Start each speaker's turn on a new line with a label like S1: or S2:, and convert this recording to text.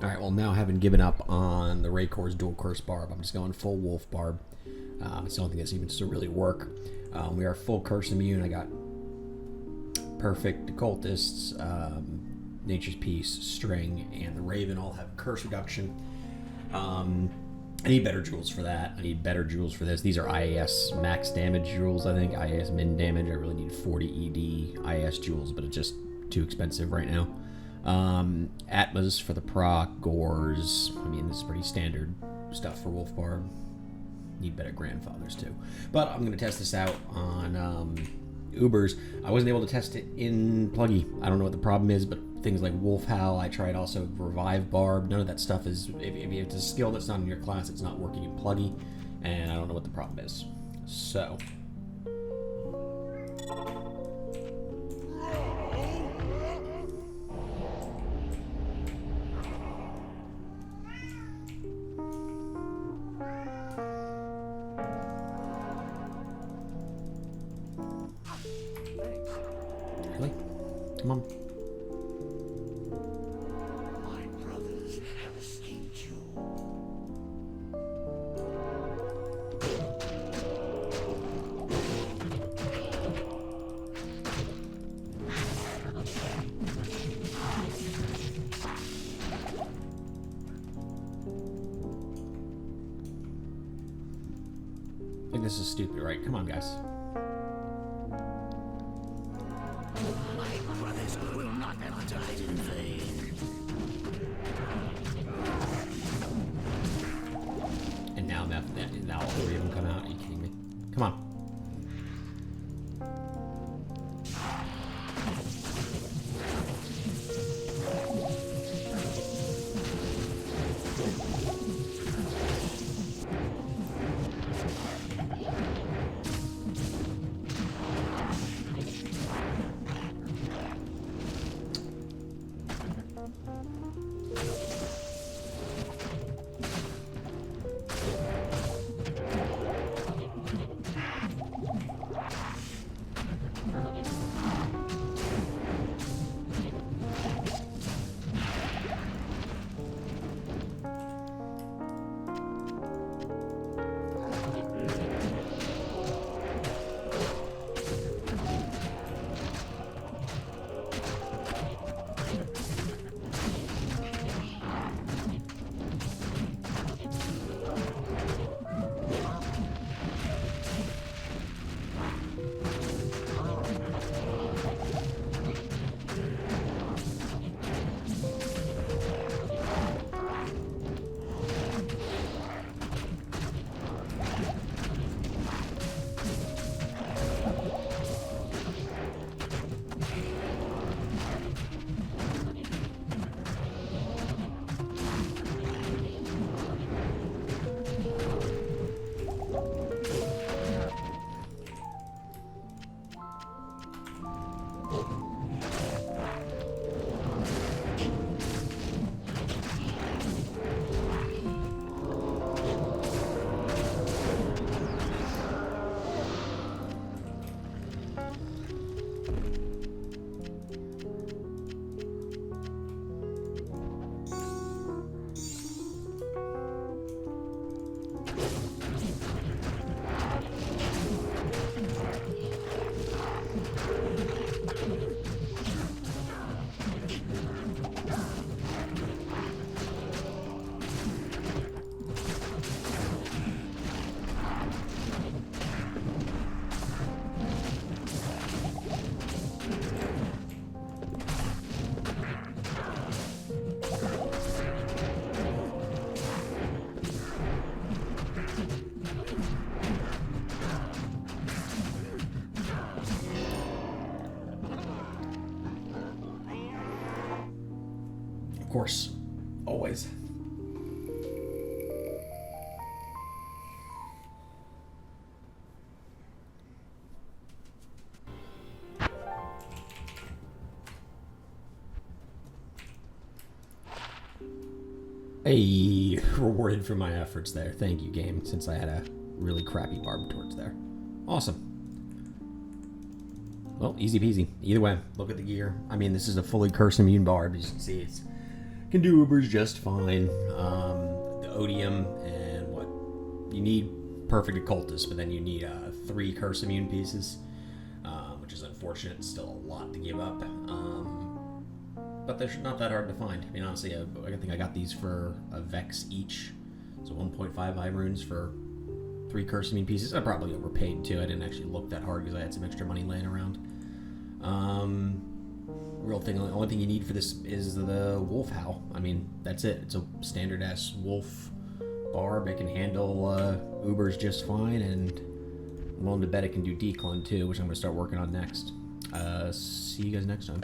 S1: Alright, well now having given up on the Raycor's dual curse Barb, I'm just going full wolf Barb. It's the only thing that seems to really work. We are full curse immune. I got perfect, occultists, nature's peace, string, and the raven all have curse reduction. I need better jewels for that. I need better jewels for this. These are IAS max damage jewels, I think. IAS min damage. I really need 40 ED IAS jewels, but it's just too expensive right now. Atmas for the proc, gores. I mean, this is pretty standard stuff for Wolf Barb. Need better grandfathers too. But I'm going to test this out on Ubers. I wasn't able to test it in Pluggy. I don't know what the problem is, but things like Wolf Howl, I tried also Revive Barb. None of that stuff is, if it's a skill that's not in your class, it's not working in Pluggy, and I don't know what the problem is. So. Really? Come on. I think this is stupid, right? Come on, guys.
S2: My brothers will not have died in vain.
S1: And now now all three of them come out. Are you kidding me? Come on. Of course. Always. Hey, rewarded for my efforts there. Thank you, game, since I had a really crappy Barb towards there. Awesome. Well, easy peasy. Either way, look at the gear. I mean, this is a fully curse immune Barb. As you can see, it's can do Ubers just fine. The Odium and what you need perfect occultist, but then you need 3 curse immune pieces, which is unfortunate. It's still a lot to give up, but they're not that hard to find. I mean, honestly, I think I got these for a Vex each, so 1.5 high runes for 3 curse immune pieces. I probably overpaid too. I didn't actually look that hard because I had some extra money laying around. Real thing, the only thing you need for this is the wolf howl. I mean, that's it. It's a standard ass wolf barb. It can handle Ubers just fine, and I'm willing to bet it can do decline too, which I'm going to start working on next. See you guys next time.